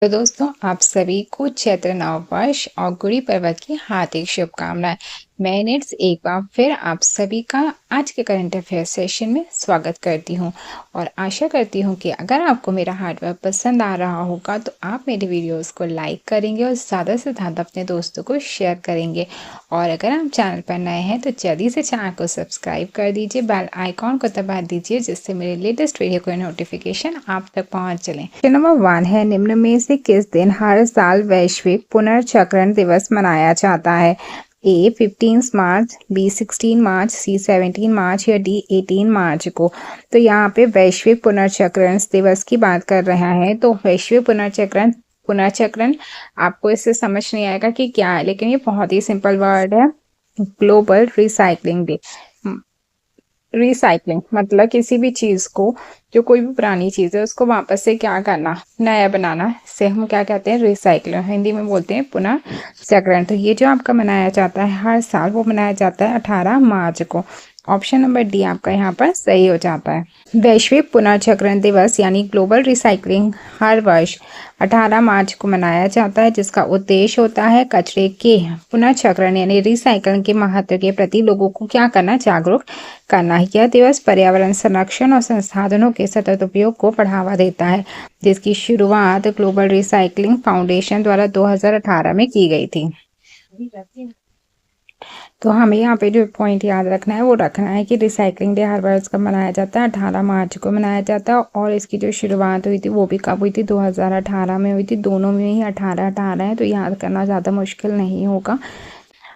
तो दोस्तों आप सभी को चैत्र नववर्ष और गुड़ी पर्व की हार्दिक शुभकामनाएं। मैं निट्स एक बार फिर आप सभी का आज के करंट अफेयर सेशन में स्वागत करती हूं और आशा करती हूं कि अगर आपको मेरा हार्ड वर्क पसंद आ रहा होगा तो आप मेरे वीडियोस को लाइक करेंगे और ज़्यादा से ज़्यादा अपने दोस्तों को शेयर करेंगे। और अगर आप चैनल पर नए हैं तो जल्दी से चैनल को सब्सक्राइब कर दीजिए, बेल आइकॉन को दबा दीजिए जिससे मेरे लेटेस्ट वीडियो का नोटिफिकेशन आप तक पहुंच चले। नंबर 1 है, निम्न में से किस दिन हर साल वैश्विक पुनर्चक्रण दिवस मनाया जाता है? ए 15 मार्च, बी 16 मार्च, सी 17 मार्च या डी 18 मार्च को। तो यहाँ पे वैश्विक पुनर्चक्रण दिवस की बात कर रहा है। तो वैश्विक पुनर्चक्रण पुनर्चक्रण आपको इससे समझ नहीं आएगा कि क्या है, लेकिन ये बहुत ही सिंपल वर्ड है। Global recycling day. रिसाइकलिंग मतलब किसी भी चीज को, जो कोई भी पुरानी चीज है उसको वापस से क्या करना, नया बनाना, इसे हम क्या कहते हैं? रिसाइकलिंग। हिंदी में बोलते हैं पुनर्चक्रण। तो ये जो आपका मनाया जाता है हर साल, वो मनाया जाता है 18 मार्च को। ऑप्शन नंबर डी आपका यहाँ पर सही हो जाता है। वैश्विक पुनर्चक्रण दिवस यानी ग्लोबल रिसाइकलिंग हर वर्ष 18 मार्च को मनाया जाता है, जिसका उद्देश्य होता है कचरे के पुनर्चक्रण यानी रिसाइकलिंग के महत्व के प्रति लोगों को क्या करना, जागरूक करना। यह दिवस पर्यावरण संरक्षण और संसाधनों के सतत उपयोग को बढ़ावा देता है, जिसकी शुरुआत ग्लोबल रिसाइकलिंग फाउंडेशन द्वारा 2018 में की गई थी। तो हमें यहाँ पे जो पॉइंट याद रखना है वो रखना है कि रिसाइकलिंग डे हर वर्ष कब मनाया जाता है? 18 मार्च को मनाया जाता है। और इसकी जो शुरुआत हुई थी वो भी कब हुई थी? 2018 में हुई थी। दोनों में ही 18 है, तो याद करना ज़्यादा मुश्किल नहीं होगा।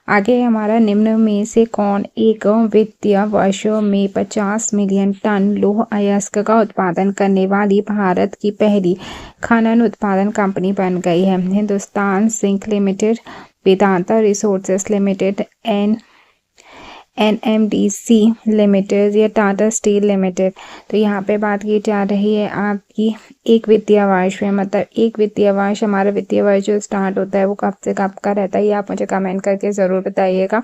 आगे हमारा, निम्न में से कौन एक वित्तीय वर्ष में 50 मिलियन टन लौह अयस्क का उत्पादन करने वाली भारत की पहली खनन उत्पादन कंपनी बन गई है? Hindustan zinc limited, Vedanta resources limited, NMDC limited या टाटा स्टील लिमिटेड। तो यहाँ पे बात की जा रही है आपकी एक वित्तीय वर्ष में, मतलब एक वित्तीय वर्ष, हमारा वित्तीय वर्ष जो स्टार्ट होता है वो कब से कब का रहता है, ये आप मुझे कमेंट करके ज़रूर बताइएगा।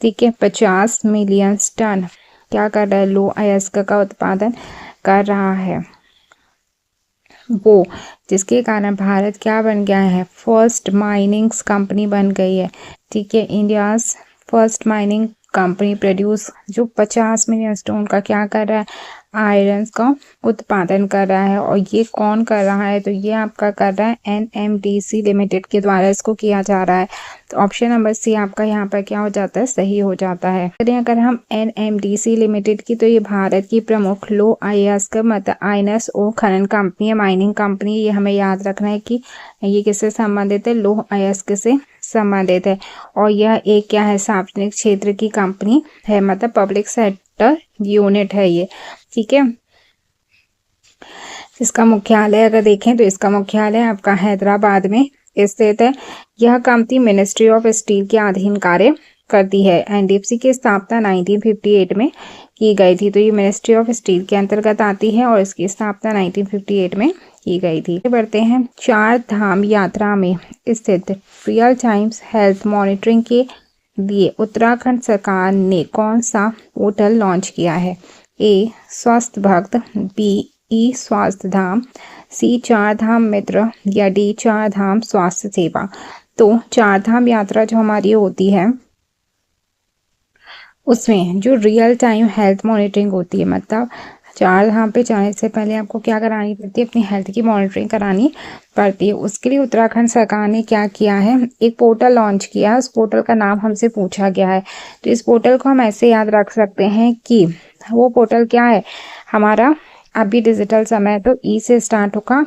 ठीक है, 50 मिलियन टन क्या कर रहा है? लौह अयस्क का उत्पादन कर रहा है वो, जिसके कारण भारत क्या बन गया है? फर्स्ट माइनिंग कंपनी बन गई है। ठीक है, India's first mining company produce, जो 50 मिलियन टन का क्या कर रहा है? आयरन का उत्पादन कर रहा है। और ये कौन कर रहा है? तो ये आपका कर रहा है NMDC लिमिटेड के द्वारा इसको किया जा रहा है। तो ऑप्शन नंबर सी आपका यहाँ पर क्या हो जाता है? सही हो जाता है। अगर हम NMDC लिमिटेड की, तो ये भारत की प्रमुख लौह अयस्क मतलब INSO खनन कंपनी है, माइनिंग कंपनी। ये हमें याद रखना है कि ये किससे संबंधित है? लौह अयस्क से संबंधित है। और यह एक क्या है? सार्वजनिक क्षेत्र की कंपनी है, मतलब पब्लिक सेक्टर यूनिट है ये। ठीक है, इसका मुख्यालय अगर देखें तो इसका मुख्यालय आपका हैदराबाद में स्थित है। यह कंपनी मिनिस्ट्री ऑफ स्टील के अधीन कार्य करती है। NDFC की स्थापना 1958 में की गई थी। तो ये मिनिस्ट्री ऑफ स्टील के अंतर्गत आती है और इसकी स्थापना 1958 में की गई थी। बढ़ते हैं, 4 धाम यात्रा में स्थित रियल टाइम्स हेल्थ मॉनिटरिंग के लिए उत्तराखंड सरकार ने कौन सा पोर्टल लॉन्च किया है? ए स्वस्थ भक्त, बी ई स्वास्थ्य धाम, सी 4 धाम मित्र या डी 4 धाम स्वास्थ्य सेवा। तो 4 धाम यात्रा जो हमारी होती है उसमें जो रियल टाइम हेल्थ मॉनिटरिंग होती है, मतलब 4 धाम पे जाने से पहले आपको क्या करानी पड़ती है? अपनी हेल्थ की मॉनिटरिंग करानी पड़ती है। उसके लिए उत्तराखंड सरकार ने क्या किया है? एक पोर्टल लॉन्च किया है। उस पोर्टल का नाम हमसे पूछा गया है, तो इस पोर्टल को हम ऐसे याद रख सकते हैं कि वो पोर्टल क्या है हमारा। अभी डिजिटल समय तो ई से स्टार्ट होगा,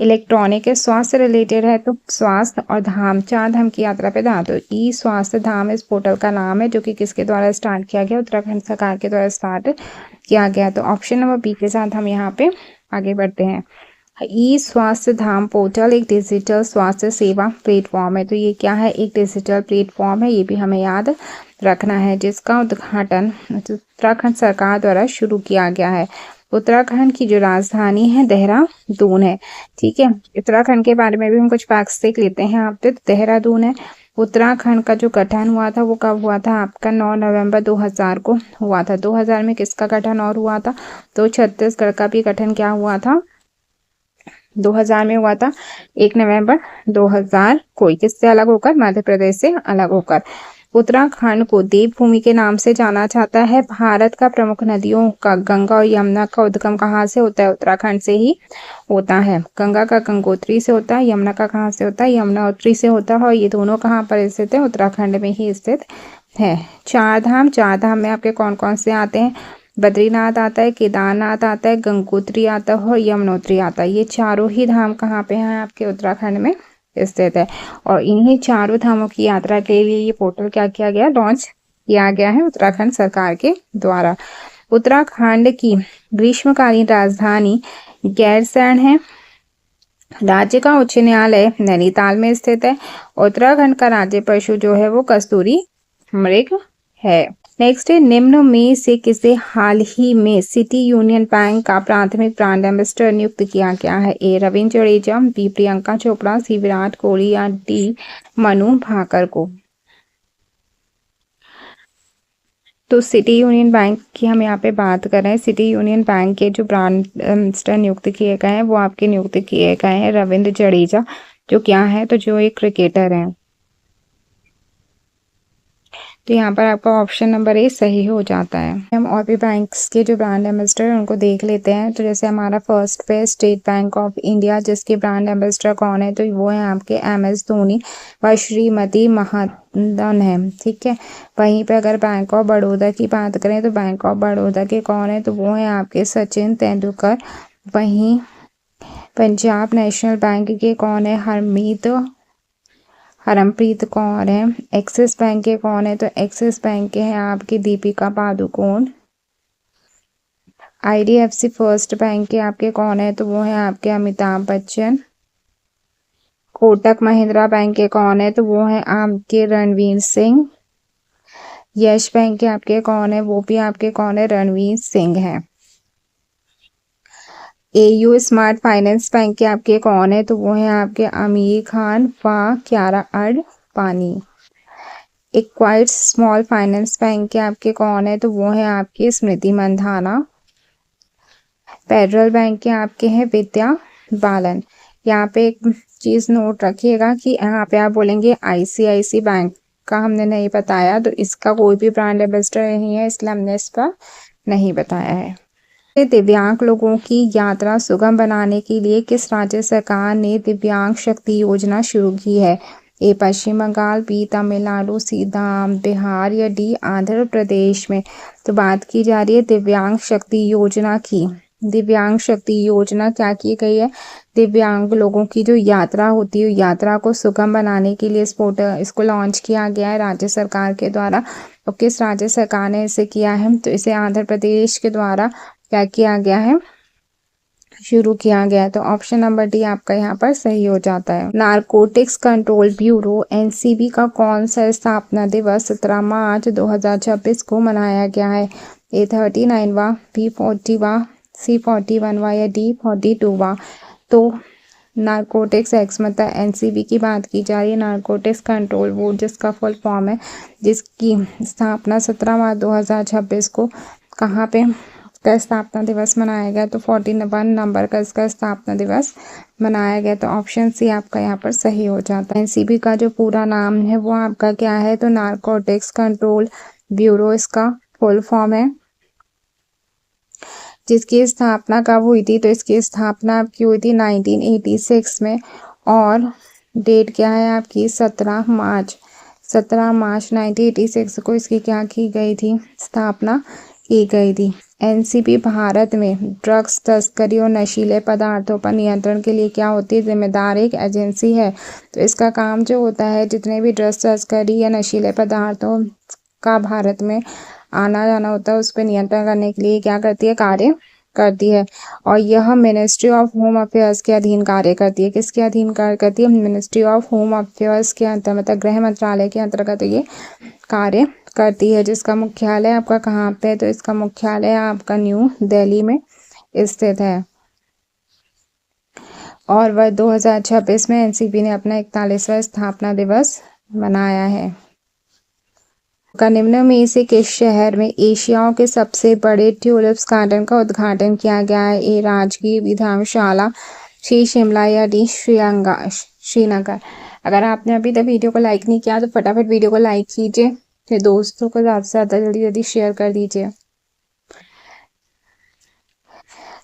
इलेक्ट्रॉनिक है, स्वास्थ्य रिलेटेड है, तो स्वास्थ्य और धाम, 4 धाम की यात्रा पे धाम, तो ई स्वास्थ्य धाम इस पोर्टल का नाम है, जो कि किसके द्वारा स्टार्ट किया गया? उत्तराखंड सरकार के द्वारा स्टार्ट किया गया। तो ऑप्शन नंबर बी के साथ हम यहाँ पे आगे बढ़ते हैं। ई स्वास्थ्य धाम पोर्टल एक डिजिटल स्वास्थ्य सेवा प्लेटफॉर्म है। तो ये क्या है? एक डिजिटल प्लेटफॉर्म है, ये भी हमें याद रखना है, जिसका उद्घाटन उत्तराखंड सरकार द्वारा शुरू किया गया है। उत्तराखंड की जो राजधानी है देहरादून है। ठीक है, उत्तराखंड के बारे में भी हम कुछ फैक्ट्स देख लेते हैं यहाँ पे। देहरादून है। उत्तराखंड का जो गठन हुआ था वो कब हुआ था? आपका 9 नवंबर 2000 को हुआ था। 2000 में किसका गठन और हुआ था? तो छत्तीसगढ़ का भी गठन क्या हुआ था? 2000 में हुआ था, 1 नवंबर 2000 को। किससे अलग होकर? मध्य प्रदेश से अलग होकर। उत्तराखंड को देवभूमि के नाम से जाना जाता है। भारत का प्रमुख नदियों का गंगा और यमुना का उद्गम कहाँ से होता है? उत्तराखंड से ही होता है। गंगा का गंगोत्री से होता है, यमुना का कहाँ से होता है? यमुनोत्री से होता है। और ये दोनों कहाँ पर स्थित है? उत्तराखंड में ही स्थित है। चार धाम, चार धाम में आपके कौन कौन से आते हैं? बद्रीनाथ आता है, केदारनाथ आता है, गंगोत्री आता है और यमुनोत्री आता है। ये चारों ही धाम कहाँ पे हैं? आपके उत्तराखंड में स्थित है। और इन्हीं चारों धामों की यात्रा के लिए ये पोर्टल क्या किया गया? लॉन्च किया गया है उत्तराखंड सरकार के द्वारा। उत्तराखंड की ग्रीष्मकालीन राजधानी गैरसैंण है। राज्य का उच्च न्यायालय नैनीताल में स्थित है। उत्तराखंड का राज्य पशु जो है वो कस्तूरी मृग है। नेक्स्ट है, निम्न में से किसे हाल ही में सिटी यूनियन बैंक का प्राथमिक ब्रांड एम्बेसडर नियुक्त किया गया है? ए रविंद्र जडेजा, बी प्रियंका चोपड़ा, सी विराट कोहली या डी मनु भाकर को? तो सिटी यूनियन बैंक की हम यहाँ पे बात कर रहे हैं। सिटी यूनियन बैंक के जो ब्रांड एम्बेसडर नियुक्त किए गए हैं वो आपके नियुक्त किए गए हैं रविंद्र जडेजा, जो क्या है? तो जो एक क्रिकेटर हैं। तो यहाँ पर आपका ऑप्शन नंबर ए सही हो जाता है। हम और भी बैंक्स के जो ब्रांड एम्बेसडर हैं उनको देख लेते हैं। तो जैसे हमारा फर्स्ट पे स्टेट बैंक ऑफ इंडिया, जिसके ब्रांड एम्बेसडर कौन है? तो वो है आपके MS धोनी व श्रीमती महादन है। ठीक है। वहीं पे अगर बैंक ऑफ बड़ौदा की बात करें तो बैंक ऑफ बड़ौदा के कौन है? तो वो है आपके सचिन तेंदुलकर। वहीं पंजाब नेशनल बैंक के कौन है? हरमप्रीत कौर है। एक्सिस बैंक के कौन है? तो एक्सिस बैंक के हैं आपकी Deepika Padukone. IDFC first bank के आपके कौन है? तो वो है आपके अमिताभ बच्चन। कोटक महिंद्रा बैंक के कौन है? तो वो है आपके रणवीर सिंह। यश बैंक के आपके कौन है? वो भी आपके कौन है? रणवीर सिंह है। AU स्मार्ट फाइनेंस बैंक के आपके कौन है? तो वो है आपके आमिर खान व क्यारा अडवाणी। इक्वाइट स्मॉल फाइनेंस बैंक के आपके कौन है? तो वो है आपकी स्मृति मंधाना। फेडरल बैंक के आपके हैं विद्या बालन। यहाँ पे एक चीज़ नोट रखिएगा कि यहाँ पे आप बोलेंगे ICICI बैंक का हमने नहीं बताया, तो इसका कोई भी ब्रांड एम्बेसडर नहीं है, इसलिए हमने इस पर नहीं बताया है। दिव्यांग लोगों की यात्रा सुगम बनाने के लिए किस राज्य सरकार ने दिव्यांग शक्ति योजना शुरू की है? ए पश्चिम बंगाल, बी तमिलनाडु, सी बिहार या डी आंध्र प्रदेश में? तो बात की जा रही है दिव्यांग शक्ति योजना की। दिव्यांग शक्ति योजना क्या की गई है? दिव्यांग लोगों की जो यात्रा होती है, यात्रा को सुगम बनाने के लिए इसको लॉन्च किया गया है राज्य सरकार के द्वारा। और किस राज्य सरकार ने इसे किया है? तो इसे आंध्र प्रदेश के द्वारा क्या किया गया है? शुरू किया गया है। तो ऑप्शन नंबर डी आपका यहाँ पर सही हो जाता है। नारकोटिक्स कंट्रोल ब्यूरो NCB का कौन सा स्थापना दिवस 17 मार्च 2026 को मनाया गया है? A 39वां, B 40वां, C 41वां या D 42वां? तो नारकोटिक्स एक्ट मतलब NCB की बात की जा रही है। नारकोटिक्स कंट्रोल बोर्ड जिसका फुल फॉर्म है, जिसकी स्थापना 17 मार्च 2026 को कहाँ पे का स्थापना दिवस मनाया गया? तो 41 नंबर का इसका स्थापना दिवस मनाया गया। तो ऑप्शन सी आपका यहाँ पर सही हो जाता है। NCB का जो पूरा नाम है वो आपका क्या है? तो नारकोटिक्स कंट्रोल ब्यूरो इसका फुल फॉर्म है। जिसकी स्थापना कब हुई थी? तो इसकी स्थापना आपकी हुई थी 1986 में। और डेट क्या है आपकी? 17 मार्च 1986 को इसकी क्या की गई थी? स्थापना की गई थी। NCB भारत में ड्रग्स तस्करी और नशीले पदार्थों पर नियंत्रण के लिए क्या होती है? जिम्मेदार एक एजेंसी है। तो इसका काम जो होता है, जितने भी ड्रग्स तस्करी या नशीले पदार्थों का भारत में आना जाना होता है, उस पर नियंत्रण करने के लिए क्या करती है? कार्य करती है। और यह मिनिस्ट्री ऑफ होम अफेयर्स के अधीन कार्य करती है। किसके अधीन कार्य करती है? मिनिस्ट्री ऑफ होम अफेयर्स के अंतर्गत, मतलब गृह मंत्रालय के अंतर्गत ये कार्य करती है। जिसका मुख्यालय आपका कहाँ पे है? तो इसका मुख्यालय आपका न्यू दिल्ली में स्थित है। और वह 2026 में NCB ने अपना 41वां स्थापना दिवस मनाया है। निम्न में से किस शहर में एशियाओं के सबसे बड़े ट्यूलिप्स गार्डन का उद्घाटन किया गया है? ए राजगीर, बी धर्मशाला, सी शिमला या डी श्रीनगर। अगर आपने अभी तक वीडियो को लाइक नहीं किया तो फटाफट वीडियो को लाइक कीजिए, फिर दोस्तों को ज़्यादा से ज़्यादा जल्दी जल्दी शेयर कर दीजिए।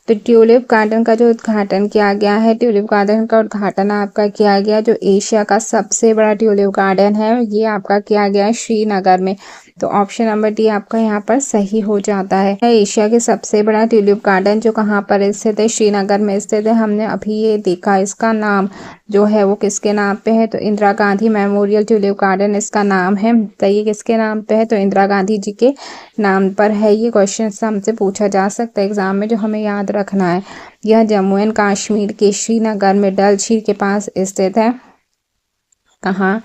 तो ट्यूलिप गार्डन का जो उद्घाटन किया गया है, ट्यूलिप गार्डन का उद्घाटन आपका किया गया, जो एशिया का सबसे बड़ा ट्यूलिप गार्डन है ये आपका किया गया है श्रीनगर में। तो ऑप्शन नंबर डी आपका यहाँ पर सही हो जाता है। एशिया के सबसे बड़ा ट्यूलिप गार्डन जो कहाँ पर स्थित है, श्रीनगर में स्थित है। हमने अभी ये देखा, इसका नाम जो है वो किसके नाम पे है, तो Indira Gandhi memorial tulip garden इसका नाम है। तो ये किसके नाम पे है, तो इंदिरा गांधी जी के नाम पर है। ये क्वेश्चन हमसे पूछा जा सकता है एग्जाम में, जो हमें याद रखना है। यह जम्मू एंड कश्मीर के श्रीनगर में डल झील के पास स्थित है। कहाँ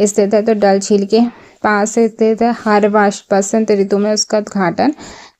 स्थित है, तो डल झील के पास स्थित है। हर वर्ष बसंत ऋतु में उसका उद्घाटन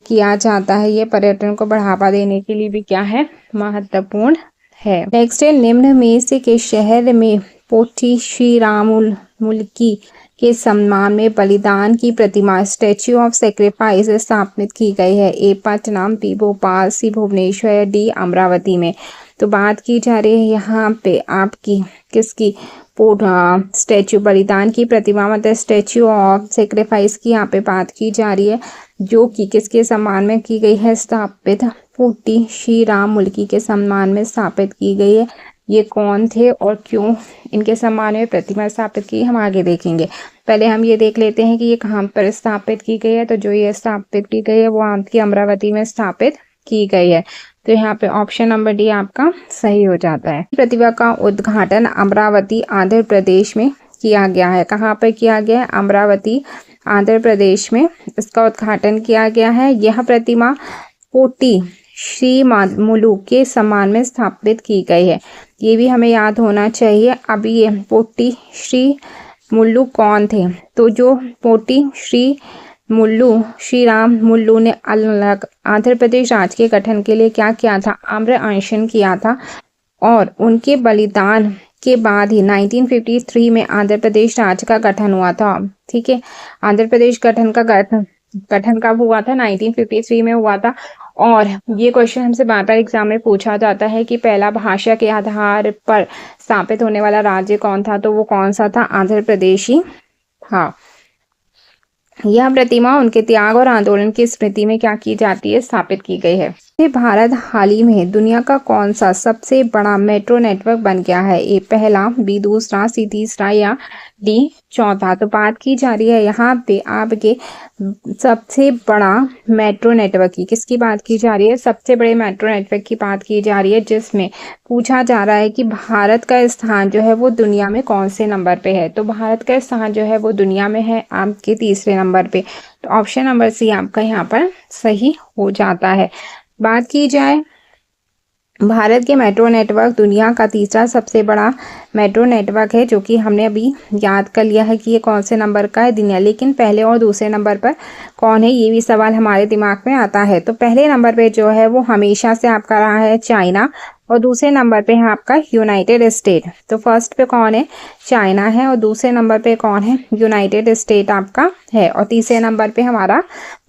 किया जाता है। ये पर्यटन को बढ़ावा देने के लिए भी क्या है, महत्वपूर्ण है। नेक्स्ट है, निम्न में से के शहर में पोथी श्री रामुलकी के सम्मान में बलिदान की प्रतिमा स्टैच्यू ऑफ सेक्रीफाइस स्थापित की गई है। ए पटना, बी भोपाल, सी भुवनेश्वर, डी अमरावती में। तो बात की जा रही है यहाँ पे आपकी किसकी, स्टैच्यू बलिदान की प्रतिमा मतलब स्टैच्यू ऑफ सेक्रीफाइस की यहाँ पे बात की जा रही है, जो कि किसके सम्मान में की गई है स्थापित, पोथी श्री रामुलकी के सम्मान में स्थापित की गई है। ये कौन थे और क्यों इनके सम्मान में प्रतिमा स्थापित की, हम आगे देखेंगे। पहले हम ये देख लेते हैं कि ये कहाँ पर स्थापित की गई है। तो जो ये स्थापित की गई है वो आपकी अमरावती में स्थापित की गई है। तो यहाँ पे ऑप्शन नंबर डी आपका सही हो जाता है। प्रतिमा का उद्घाटन अमरावती आंध्र प्रदेश में किया गया है। कहाँ पर किया गया है, अमरावती आंध्र प्रदेश में इसका उद्घाटन किया गया है। यह प्रतिमा पोटी श्री मुलू के सम्मान में स्थापित की गई है। ये भी हमें याद होना चाहिए। अब ये पोटी श्री मुल्लू कौन थे, तो जो पोटी श्री मुल्लू श्री राम मुल्लू ने अलग आंध्र प्रदेश राज्य के गठन के लिए क्या किया था, आम्र अनशन किया था। और उनके बलिदान के बाद ही 1953 में आंध्र प्रदेश राज्य का गठन हुआ था। ठीक है, आंध्र प्रदेश गठन कब हुआ था, 1953 में हुआ था। और ये क्वेश्चन हमसे बार बार एग्जाम में पूछा जाता है कि पहला भाषा के आधार पर स्थापित होने वाला राज्य कौन था, तो वो कौन सा था, आंध्र प्रदेश ही। हाँ, यह प्रतिमा उनके त्याग और आंदोलन की स्मृति में क्या की जाती है, स्थापित की गई है। भारत हाल ही में दुनिया का कौन सा सबसे बड़ा मेट्रो नेटवर्क बन गया है, ए पहला, बी दूसरा, सी तीसरा या डी चौथा। तो बात की जा रही है यहाँ पे आपके सबसे बड़ा मेट्रो नेटवर्क की, किसकी बात की जा रही है, सबसे बड़े मेट्रो नेटवर्क की बात की जा रही है, जिसमें पूछा जा रहा है कि भारत का स्थान जो है वो दुनिया में कौन से नंबर पे है। तो भारत का स्थान जो है वो दुनिया में है आपके तीसरे नंबर पे। तो ऑप्शन नंबर सी आपका यहाँ पर सही हो जाता है। बात की जाए भारत के मेट्रो नेटवर्क दुनिया का तीसरा सबसे बड़ा मेट्रो नेटवर्क है, जो कि हमने अभी याद कर लिया है कि ये कौन से नंबर का है दुनिया। लेकिन पहले और दूसरे नंबर पर कौन है, ये भी सवाल हमारे दिमाग में आता है। तो पहले नंबर पे जो है वो हमेशा से आपका रहा है चाइना, और दूसरे नंबर पे है आपका यूनाइटेड स्टेट। तो फर्स्ट पे कौन है, चाइना है, और दूसरे नंबर पे कौन है, यूनाइटेड स्टेट आपका है, और तीसरे नंबर पे हमारा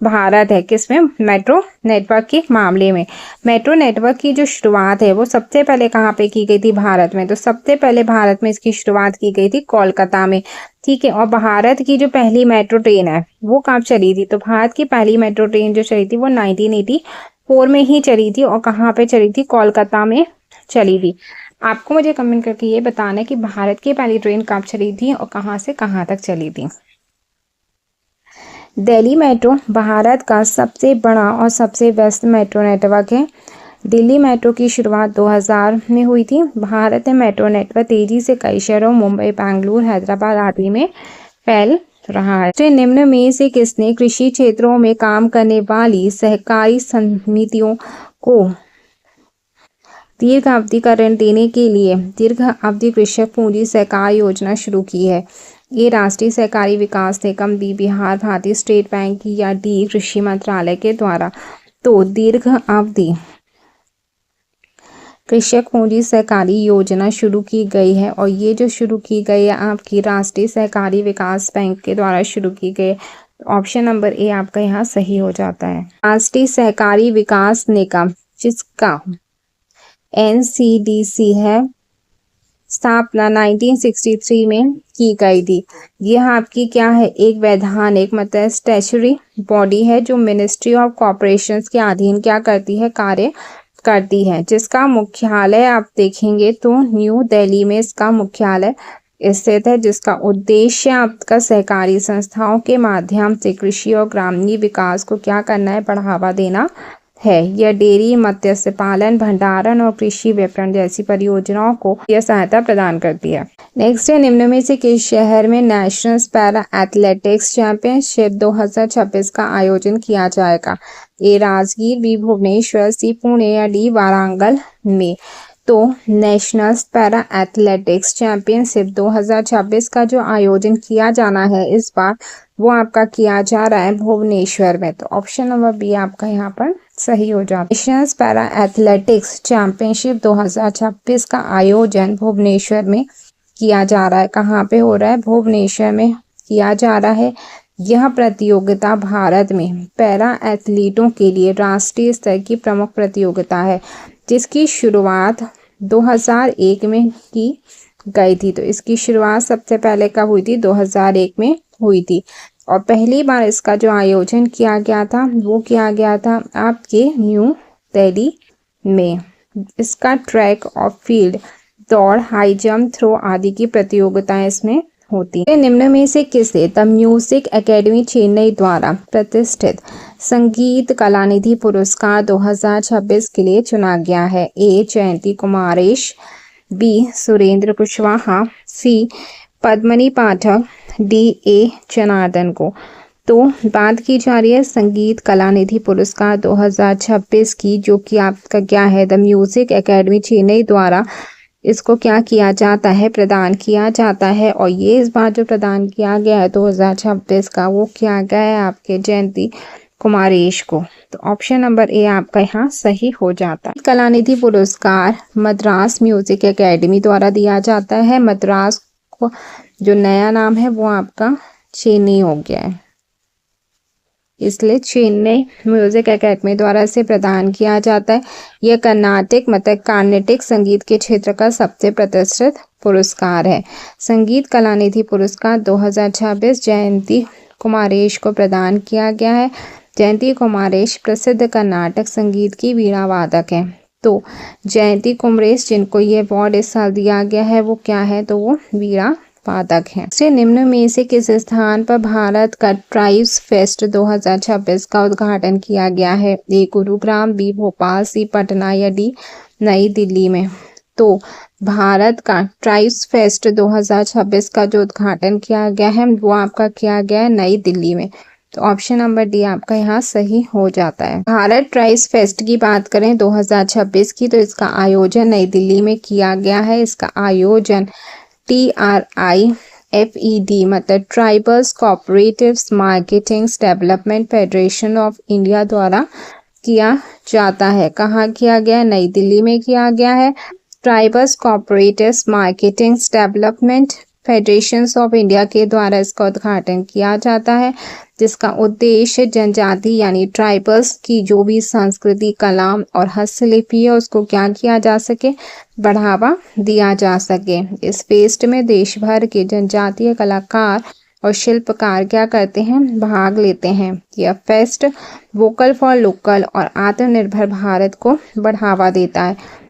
भारत है। किसमें, मेट्रो नेटवर्क के मामले में। मेट्रो नेटवर्क की जो शुरुआत है वो सबसे पहले कहाँ पे की गई थी, भारत में। तो सबसे पहले भारत में इसकी शुरुआत की गई थी कोलकाता में। ठीक है, और भारत की जो पहली मेट्रो ट्रेन है वो कब चली थी, तो भारत की पहली मेट्रो ट्रेन जो चली थी वो 1984 में ही चली थी, और कहाँ पे चली थी, कोलकाता में चली थी। आपको मुझे कमेंट करके ये बताना है कि भारत की पहली ट्रेन कब चली थी और कहाँ से कहाँ तक चली थी। दिल्ली मेट्रो भारत का सबसे बड़ा और सबसे व्यस्त मेट्रो नेटवर्क है। दिल्ली मेट्रो की शुरुआत 2000 में हुई थी। भारत में मेट्रो नेटवर्क तेजी से कई शहरों मुंबई, बेंगलुरु, हैदराबाद आदि में फैल रहा है। निम्न में से किसने कृषि क्षेत्रों में काम करने वाली सहकारी समितियों को दीर्घ अवधि का ऋण देने के लिए दीर्घ अवधि कृषक पूंजी सहकार योजना शुरू की है। ये राष्ट्रीय सहकारी विकास निगम, बी बिहार भारतीय स्टेट बैंक या डी कृषि मंत्रालय के द्वारा। तो दीर्घ अवधि कृषक पूंजी सहकारी योजना शुरू की गई है, और ये जो शुरू की गई है आपकी राष्ट्रीय सहकारी विकास बैंक के द्वारा शुरू की गई। ऑप्शन नंबर ए आपका यहाँ सही हो जाता है। राष्ट्रीय सहकारी विकास निगम जिसका एनसीडीसी है, स्थापना 1963 में की गई थी। यह आपकी क्या है, एक वैधानिक मतलब स्टैच्यूटरी बॉडी है जो मिनिस्ट्री ऑफ कॉर्पोरेशंस के अधीन क्या करती है, कार्य करती है, जिसका मुख्यालय आप देखेंगे तो न्यू दिल्ली में इसका मुख्यालय स्थित है, जिसका उद्देश्य आपका सहकारी संस्थाओं के माध्यम से कृषि और ग्रामीण विकास को क्या करना है, बढ़ावा देना है। यह डेयरी, मत्स्य पालन, भंडारण और कृषि विपणन जैसी परियोजनाओं को यह सहायता प्रदान करती है। नेक्स्ट है, निम्न में से किस शहर में नेशनल पैरा एथलेटिक्स चैंपियनशिप 2026 का आयोजन किया जाएगा? ए राजगीर, बी भुवनेश्वर, सी पुणे या डी वारांगल में? तो नेशनल पैरा एथलेटिक्स चैंपियनशिप 2026 का जो आयोजन किया जाना है इस बार, वो आपका किया जा रहा है भुवनेश्वर में। तो ऑप्शन नंबर बी आपका यहाँ पर सही हो जाता है। नेशनल पैरा एथलेटिक्स चैंपियनशिप 2026 का आयोजन भुवनेश्वर में किया जा रहा है। कहाँ पे हो रहा है? भुवनेश्वर में किया जा रहा है। यह प्रतियोगिता भारत में पैरा एथलीटों के लिए राष्ट्रीय स्तर की प्रमुख प्रतियोगिता है, जिसकी शुरुआत 2001 में की गई थी। तो इसकी शुरुआत सबसे पहले कब हुई थी? 2001 में हुई थी। और पहली बार इसका जो आयोजन किया गया था वो किया गया था आपके न्यू दिल्ली में। इसका ट्रैक और फील्ड, दौड़, हाई जंप, थ्रो आदि की प्रतियोगिताएं इसमें होती है। निम्न में से किसे द म्यूजिक एकेडमी चेन्नई द्वारा प्रतिष्ठित संगीत कलानिधि पुरस्कार 2026 के लिए चुना गया है? A Jayanti Kumaresh, B Surendra Kushwaha, C Padmini Pathak, D A Janardan को? तो बात की जा रही है संगीत कलानिधि पुरस्कार 2026 की, जो कि आपका क्या है, द म्यूजिक एकेडमी चेन्नई द्वारा इसको क्या किया जाता है, प्रदान किया जाता है। और ये इस बार जो प्रदान किया गया है 2026 का, वो किया गया है आपके जयंती कुमारेश को। तो ऑप्शन नंबर ए आपका यहाँ सही हो जाता है। कलानिधि पुरस्कार मद्रास म्यूजिक एकेडमी द्वारा दिया जाता है। मद्रास को जो नया नाम है वो आपका चेन्नई हो गया है, इसलिए चेन्नई म्यूजिक एकेडमी द्वारा इसे प्रदान किया जाता है। यह कर्नाटक मतलब कार्नेटिक संगीत के क्षेत्र का सबसे प्रतिष्ठित पुरस्कार है। संगीत कलानिधि पुरस्कार 2026 जयंती कुमारेश को प्रदान किया गया है। जयंती कुमारेश प्रसिद्ध कर्नाटक संगीत की वीणा वादक है। तो जयंती कुमारेश जिनको ये अवार्ड इस साल दिया गया है वो क्या है? तो वो वीणा वादक है। से निम्न में से किस स्थान पर भारत का ट्राइब्स फेस्ट 2026 का उद्घाटन किया गया है? ए गुरुग्राम, बी भोपाल, सी पटना या डी नई दिल्ली में? तो भारत का ट्राइब्स फेस्ट 2026 का जो उद्घाटन किया गया है वो आपका किया गया है नई दिल्ली में। तो ऑप्शन नंबर डी आपका यहाँ सही हो जाता है। भारत ट्राइब्स फेस्ट की बात करें 2026 की, तो इसका आयोजन नई दिल्ली में किया गया है। इसका आयोजन TRIFED मतलब tribals cooperatives marketing development federation of India द्वारा किया जाता है। कहाँ किया गया? नई दिल्ली में किया गया है। Tribals cooperatives marketing development federation of India के द्वारा इसका उद्घाटन किया जाता है, जिसका उद्देश्य जनजाति यानी ट्राइबल्स की जो भी संस्कृति, कला और हस्तलिपि है उसको क्या किया जा सके, बढ़ावा दिया जा सके। इस फेस्ट में देश भर के जनजातीय कलाकार और शिल्पकार क्या करते हैं? भाग लेते हैं। यह फेस्ट वोकल फॉर लोकल और आत्मनिर्भर भारत को बढ़ावा देता है।